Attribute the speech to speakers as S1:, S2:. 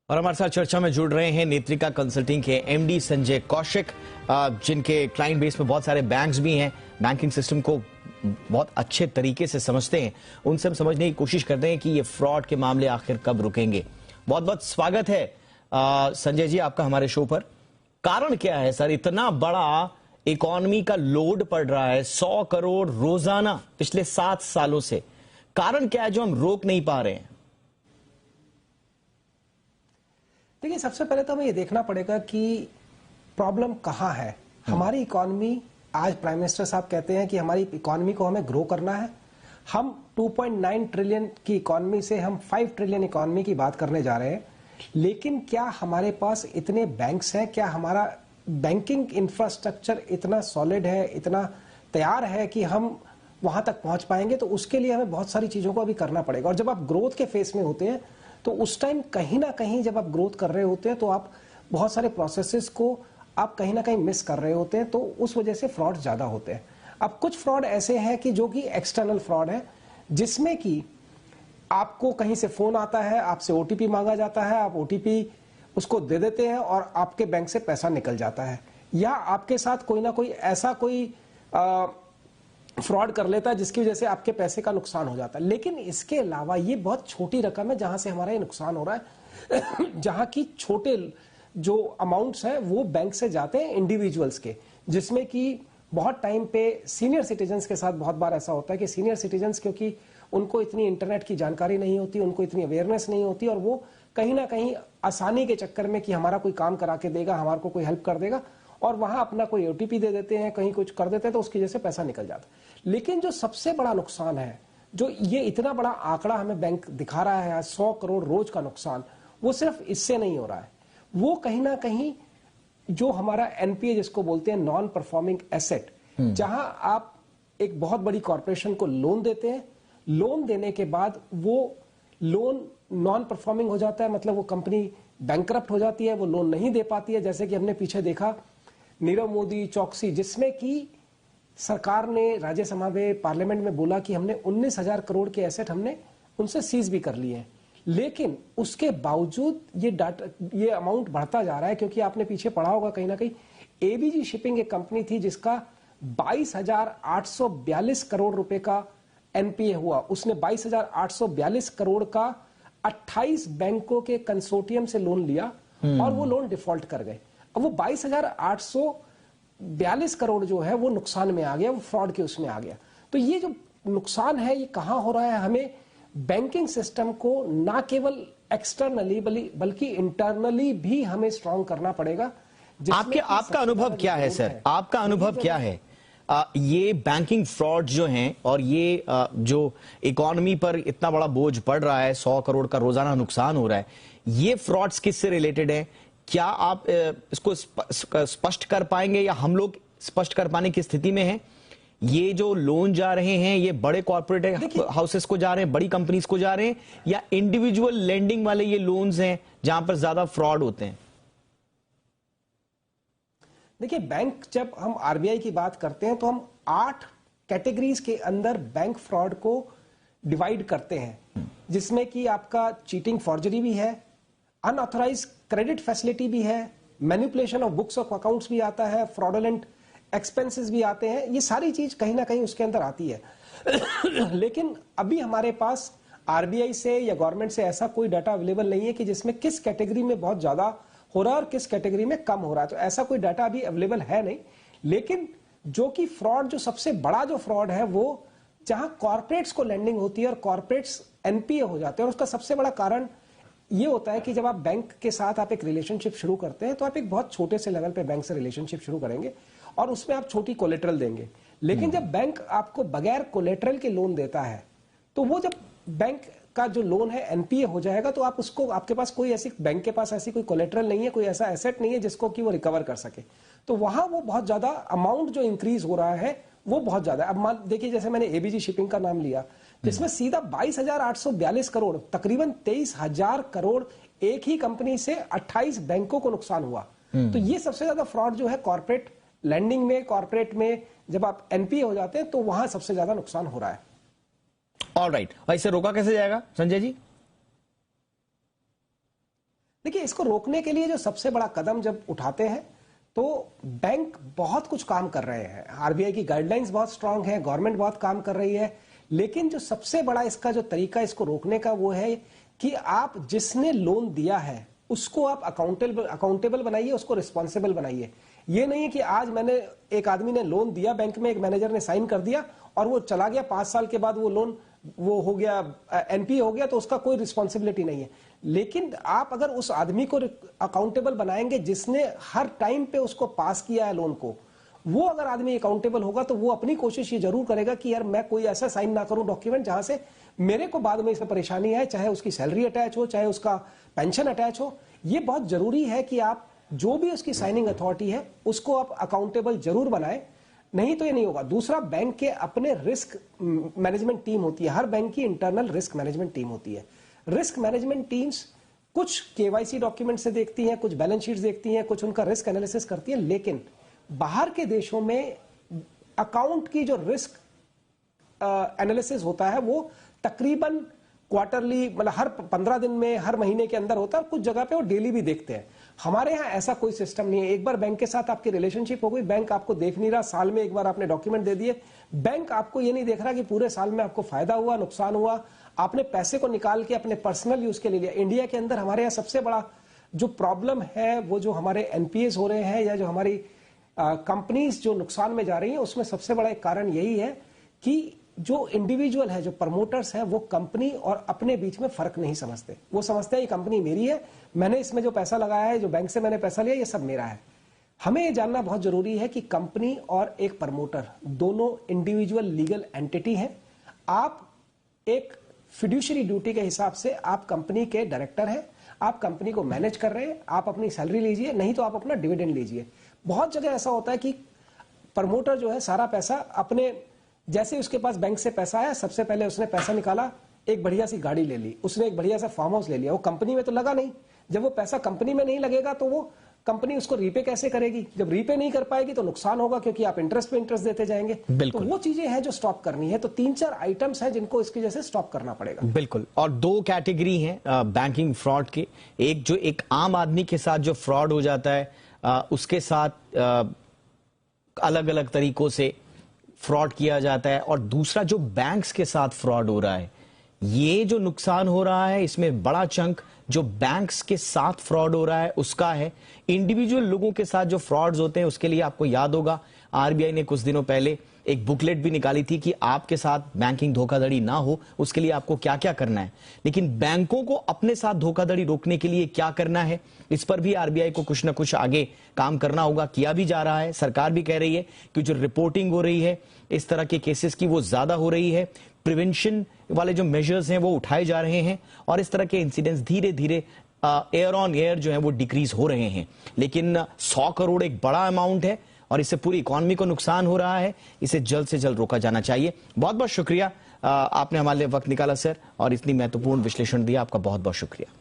S1: और हमारे साथ चर्चा में जुड़ रहे हैं नेत्रिका कंसल्टिंग के एमडी संजय कौशिक, जिनके क्लाइंट बेस में बहुत सारे बैंक्स भी हैं, बैंकिंग सिस्टम को बहुत अच्छे तरीके से समझते हैं। उनसे हम समझने की कोशिश करते हैं कि ये फ्रॉड के मामले आखिर कब रुकेंगे। बहुत बहुत स्वागत है संजय जी आपका हमारे शो पर। कारण क्या है सर, इतना बड़ा इकोनॉमी का लोड पड़ रहा है, 100 करोड़ रोजाना पिछले 7 सालों से, कारण क्या है जो हम रोक नहीं पा रहे हैं?
S2: देखिए, सबसे पहले तो हमें ये देखना पड़ेगा कि प्रॉब्लम कहाँ है। हमारी इकोनॉमी, आज प्राइम मिनिस्टर साहब कहते हैं कि हमारी इकोनॉमी को हमें ग्रो करना है। हम 2.9 ट्रिलियन की इकोनॉमी से हम 5 ट्रिलियन इकोनॉमी की बात करने जा रहे हैं। लेकिन क्या हमारे पास इतने बैंक्स हैं, क्या हमारा बैंकिंग इंफ्रास्ट्रक्चर इतना सॉलिड है, इतना तैयार है कि हम वहां तक पहुंच पाएंगे? तो उसके लिए हमें बहुत सारी चीजों को अभी करना पड़ेगा। और जब आप ग्रोथ के फेस में होते हैं तो उस टाइम कहीं ना कहीं जब आप ग्रोथ कर रहे होते हैं तो आप बहुत सारे प्रोसेसेस को आप कहीं ना कहीं मिस कर रहे होते हैं, तो उस वजह से फ्रॉड ज्यादा होते हैं। अब कुछ फ्रॉड ऐसे हैं कि जो कि एक्सटर्नल फ्रॉड है, जिसमें कि आपको कहीं से फोन आता है, आपसे ओटीपी मांगा जाता है, आप ओटीपी उसको दे देते हैं और आपके बैंक से पैसा निकल जाता है। या आपके साथ कोई ना कोई ऐसा कोई फ्रॉड कर लेता है जिसकी वजह से आपके पैसे का नुकसान हो जाता है। लेकिन इसके अलावा ये बहुत छोटी रकम है जहां से हमारा ये नुकसान हो रहा है जहां की छोटे जो अमाउंट्स हैं वो बैंक से जाते हैं इंडिविजुअल्स के, जिसमें कि बहुत टाइम पे सीनियर सिटीजन्स के साथ बहुत बार ऐसा होता है कि सीनियर सिटीजन्स, क्योंकि उनको इतनी इंटरनेट की जानकारी नहीं होती, उनको इतनी अवेयरनेस नहीं होती, और वो कहीं ना कहीं आसानी के चक्कर में कि हमारा कोई काम करा के देगा, हमारे को कोई हेल्प कर देगा, और वहां अपना कोई ओटीपी दे देते हैं, कहीं कुछ कर देते हैं, तो उसकी वजह से पैसा निकल जाता है। लेकिन जो सबसे बड़ा नुकसान है, जो ये इतना बड़ा आंकड़ा हमें बैंक दिखा रहा है, 100 करोड़ रोज का नुकसान, वो सिर्फ इससे नहीं हो रहा है। वो कहीं ना कहीं जो हमारा एनपीए जिसको बोलते हैं, नॉन परफॉर्मिंग एसेट, जहां आप एक बहुत बड़ी कॉर्पोरेशन को लोन देते हैं, लोन देने के बाद वो लोन नॉन परफॉर्मिंग हो जाता है, मतलब वो कंपनी बैंकरप्ट हो जाती है, वो लोन नहीं दे पाती है। जैसे कि हमने पीछे देखा नीरव मोदी, चौकसी, जिसमें कि सरकार ने राज्यसभा में, पार्लियामेंट में बोला कि हमने 19,000 करोड़ के एसेट हमने उनसे सीज भी कर लिए हैं। लेकिन उसके बावजूद ये अमाउंट बढ़ता जा रहा है, क्योंकि आपने पीछे पढ़ा होगा कहीं ना कहीं, एबीजी शिपिंग एक कंपनी थी जिसका 22,842 करोड़ रुपए का एनपीए हुआ। उसने 22,842 करोड़ का 28 बैंकों के कंसोर्टियम से लोन लिया और वो लोन डिफॉल्ट कर गए। अब वो 22,842 करोड़ जो है वो नुकसान में आ गया, वो फ्रॉड के उसमें आ गया। तो ये जो नुकसान है ये कहां हो रहा है? हमें बैंकिंग सिस्टम को ना केवल एक्सटर्नली बल्कि इंटरनली भी हमें स्ट्रांग करना पड़ेगा।
S1: आपका अनुभव क्या है सर, आपका अनुभव क्या है? ये बैंकिंग फ्रॉड जो हैं और ये जो इकोनॉमी पर इतना बड़ा बोझ पड़ रहा है, 100 करोड़ का रोजाना नुकसान हो रहा है, ये फ्रॉड्स किससे रिलेटेड है? क्या आप इसको स्पष्ट कर पाएंगे या हम लोग स्पष्ट कर पाने की स्थिति में हैं? ये जो लोन जा रहे हैं ये बड़े कॉर्पोरेट हाउसेस को जा रहे हैं, बड़ी कंपनीज को जा रहे हैं, या इंडिविजुअल लेंडिंग वाले ये लोन्स हैं जहां पर ज्यादा फ्रॉड होते हैं?
S2: देखिए, बैंक, जब हम आरबीआई की बात करते हैं तो हम 8 कैटेगरीज के अंदर बैंक फ्रॉड को डिवाइड करते हैं, जिसमें कि आपका चीटिंग, फॉर्जरी भी है, अनऑथराइज क्रेडिट फैसिलिटी भी है, manipulation of books of accounts भी आता है, फ्रॉडुलेंट एक्सपेंसेस भी आते हैं। ये सारी चीज कहीं ना कहीं उसके अंदर आती है लेकिन अभी हमारे पास आरबीआई से या गवर्नमेंट से ऐसा कोई डाटा अवेलेबल नहीं है कि जिसमें किस कैटेगरी में बहुत ज्यादा हो रहा है और किस कैटेगरी में कम हो रहा है। तो ऐसा कोई डाटा अभी अवेलेबल है नहीं। लेकिन जो कि फ्रॉड, जो सबसे बड़ा जो फ्रॉड है, वो जहां कॉर्पोरेट्स को लैंडिंग होती है और कॉर्पोरेट्स एनपीए हो जाते हैं। और उसका सबसे बड़ा कारण ये होता है कि जब आप बैंक के साथ आप एक रिलेशनशिप शुरू करते हैं तो आप एक बहुत छोटे से लेवल पे बैंक से रिलेशनशिप शुरू करेंगे और उसमें आप छोटी कोलेटरल देंगे। लेकिन जब बैंक आपको बगैर कोलेटरल के लोन देता है, तो वो जब बैंक का जो लोन है एनपीए हो जाएगा, तो आप उसको, आपके पास कोई ऐसी, बैंक के पास ऐसी कोई कोलेटरल नहीं है, कोई ऐसा एसेट नहीं है जिसको कि वो रिकवर कर सके। तो वहां वो बहुत ज्यादा अमाउंट जो इंक्रीज हो रहा है वो बहुत ज्यादा। अब मान देखिए, जैसे मैंने एबीजी शिपिंग का नाम लिया, जिसमें सीधा 22,842 करोड़, तकरीबन 23,000 करोड़ एक ही कंपनी से 28 बैंकों को नुकसान हुआ। तो ये सबसे ज्यादा फ्रॉड जो है कॉर्पोरेट लैंडिंग में, कॉर्पोरेट में जब आप एनपीए हो जाते हैं तो वहां सबसे ज्यादा नुकसान हो रहा है।
S1: ऑलराइट, इसे रोका कैसे जाएगा संजय जी?
S2: देखिए, इसको रोकने के लिए जो सबसे बड़ा कदम जब उठाते हैं तो बैंक बहुत कुछ काम कर रहे हैं, आरबीआई की गाइडलाइंस बहुत स्ट्रांग है, गवर्नमेंट बहुत काम कर रही है, लेकिन जो सबसे बड़ा इसका जो तरीका इसको रोकने का वो है कि आप जिसने लोन दिया है उसको आप अकाउंटेबल बनाइए, उसको रिस्पॉन्सिबल बनाइए। ये नहीं है कि आज मैंने एक आदमी ने लोन दिया बैंक में, एक मैनेजर ने साइन कर दिया और वो चला गया, 5 साल के बाद वो लोन वो हो गया, एनपीए हो गया, तो उसका कोई रिस्पॉन्सिबिलिटी नहीं है। लेकिन आप अगर उस आदमी को अकाउंटेबल बनाएंगे जिसने हर टाइम पे उसको पास किया है लोन को, वो अगर आदमी अकाउंटेबल होगा तो वो अपनी कोशिश ये जरूर करेगा कि यार मैं कोई ऐसा साइन ना करूं डॉक्यूमेंट जहां से मेरे को बाद में इसमें परेशानी आए, चाहे उसकी सैलरी अटैच हो, चाहे उसका पेंशन अटैच हो। ये बहुत जरूरी है कि आप जो भी उसकी साइनिंग अथॉरिटी है उसको आप अकाउंटेबल जरूर बनाएं, नहीं तो ये नहीं होगा। दूसरा, बैंक के अपने रिस्क मैनेजमेंट टीम होती है, हर बैंक की इंटरनल रिस्क मैनेजमेंट टीम होती है। रिस्क मैनेजमेंट टीम्स कुछ केवाईसी डॉक्यूमेंट से देखती हैं, कुछ बैलेंस शीट्स देखती हैं, कुछ उनका रिस्क एनालिसिस करती है, लेकिन बाहर के देशों में अकाउंट की जो रिस्क एनालिसिस होता है वो तकरीबन क्वार्टरली, मतलब हर 15 दिन में, हर महीने के अंदर होता है, और कुछ जगह पे वो डेली भी देखते हैं। हमारे यहाँ ऐसा कोई सिस्टम नहीं है। एक बार बैंक के साथ आपकी रिलेशनशिप हो गई, बैंक आपको देख नहीं रहा, साल में एक बार आपने डॉक्यूमेंट दे दिए, बैंक आपको ये नहीं देख रहा कि पूरे साल में आपको फायदा हुआ, नुकसान हुआ, आपने पैसे को निकाल के अपने पर्सनल यूज के लिए लिया। इंडिया के अंदर हमारे यहाँ सबसे बड़ा जो प्रॉब्लम है वो जो हमारे एनपीएस हो रहे हैं या जो हमारी कंपनीज जो नुकसान में जा रही है, उसमें सबसे बड़ा एक कारण यही है कि जो इंडिविजुअल है, जो प्रमोटर्स हैं, वो कंपनी और अपने बीच में फर्क नहीं समझते। वो समझते हैं ये कंपनी मेरी है, मैंने इसमें जो पैसा लगाया है, जो बैंक से मैंने पैसा लिया, ये सब मेरा है। हमें ये जानना बहुत जरूरी है कि कंपनी और एक प्रमोटर दोनों इंडिविजुअल लीगल एंटिटी हैं। आप एक फिड्यूशरी ड्यूटी के हिसाब से आप कंपनी के डायरेक्टर हैं, आप कंपनी को मैनेज कर रहे हैं, आप अपनी सैलरी लीजिए, नहीं तो आप अपना डिविडेंड लीजिए। बहुत जगह ऐसा होता है कि प्रमोटर जो है सारा पैसा अपने, जैसे उसके पास बैंक से पैसा आया, सबसे पहले उसने पैसा निकाला, एक बढ़िया सी गाड़ी ले ली, उसने एक बढ़िया सा फार्म हाउस ले लिया, वो कंपनी में तो लगा नहीं। जब वो पैसा कंपनी में नहीं लगेगा तो वो कंपनी उसको रीपे कैसे करेगी? जब रीपे नहीं कर पाएगी तो नुकसान होगा, क्योंकि आप इंटरेस्ट पे इंटरेस्ट देते जाएंगे। तो वो चीजें हैं जो स्टॉप करनी है। तो 3-4 आइटम्स हैं जिनको इसकी वजह से स्टॉप करना पड़ेगा।
S1: बिल्कुल। और 2 कैटेगरी हैं बैंकिंग फ्रॉड के। एक जो एक आम आदमी के साथ जो फ्रॉड हो जाता है, उसके साथ अलग अलग तरीकों से फ्रॉड किया जाता है, और दूसरा जो बैंक्स के साथ फ्रॉड हो रहा है। ये जो नुकसान हो रहा है, इसमें बड़ा चंक जो बैंक्स के साथ फ्रॉड हो रहा है उसका है। इंडिविजुअल लोगों के साथ जो फ्रॉड्स होते हैं उसके लिए आपको याद होगा आरबीआई ने कुछ दिनों पहले एक बुकलेट भी निकाली थी कि आपके साथ बैंकिंग धोखाधड़ी ना हो उसके लिए आपको क्या क्या करना है। लेकिन बैंकों को अपने साथ धोखाधड़ी रोकने के लिए क्या करना है, इस पर भी आरबीआई को कुछ ना कुछ आगे काम करना होगा। किया भी जा रहा है, सरकार भी कह रही है कि जो रिपोर्टिंग हो रही है इस तरह के केसेस की वो ज्यादा हो रही है, प्रिवेंशन वाले जो मेजर्स हैं वो उठाए जा रहे हैं, और इस तरह के इंसिडेंट्स धीरे धीरे एयर ऑन एयर जो है वो डिक्रीज हो रहे हैं। लेकिन 100 करोड़ एक बड़ा अमाउंट है और इससे पूरी इकॉनमी को नुकसान हो रहा है, इसे जल्द से जल्द रोका जाना चाहिए। बहुत बहुत शुक्रिया, आपने हमारे लिए वक्त निकाला सर, और इतनी महत्वपूर्ण विश्लेषण दिया, आपका बहुत बहुत शुक्रिया।